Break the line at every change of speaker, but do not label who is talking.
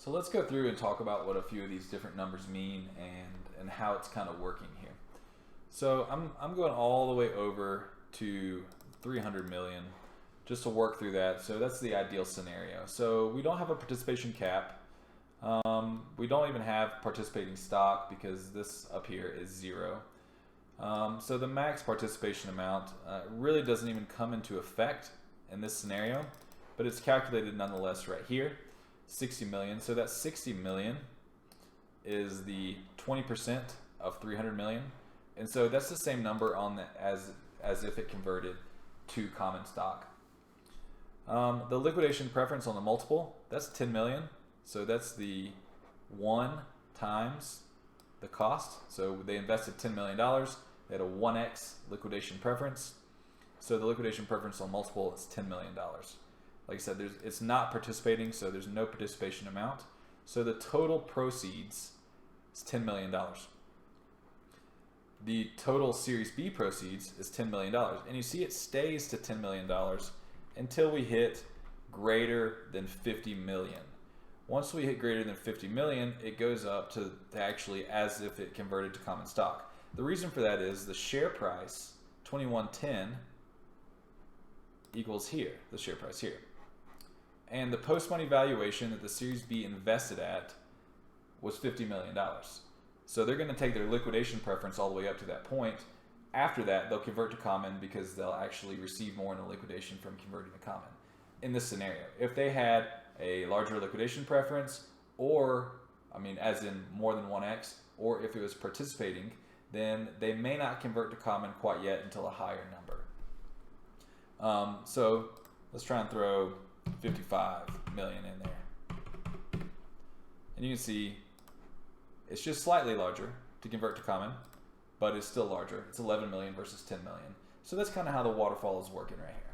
So let's go through and talk about what a few of these different numbers mean and how it's kind of working here. So I'm going all the way over to 300 million just to work through that. So that's the ideal scenario. So we don't have a participation cap. We don't even have participating stock because this up here is 0. So the max participation amount really doesn't even come into effect in this scenario, but it's calculated nonetheless right here, 60 million. So that 60 million is the 20% of 300 million. And so that's the same number on the, as if it converted to common stock. The liquidation preference on the multiple, that's 10 million. So that's the 1 times the cost. So they invested $10 million. They had a 1x liquidation preference. So the liquidation preference on multiple is $10 million. Like I said, it's not participating, so there's no participation amount. So the total proceeds is $10 million. The total Series B proceeds is $10 million. And you see it stays to $10 million until we hit greater than 50 million. Once we hit greater than 50 million, it goes up to actually as if it converted to common stock. The reason for that is the share price, 2110, equals here, the share price here. And the post-money valuation that the Series B invested at was $50 million. So they're going to take their liquidation preference all the way up to that point. After that, they'll convert to common because they'll actually receive more in the liquidation from converting to common. In this scenario, if they had a larger liquidation preference, or, I mean, as in more than 1x, or if it was participating, then they may not convert to common quite yet until a higher number. So let's try and throw 55 million in there. And you can see it's just slightly larger to convert to common, but it's still larger. It's 11 million versus 10 million. So that's kind of how the waterfall is working right here.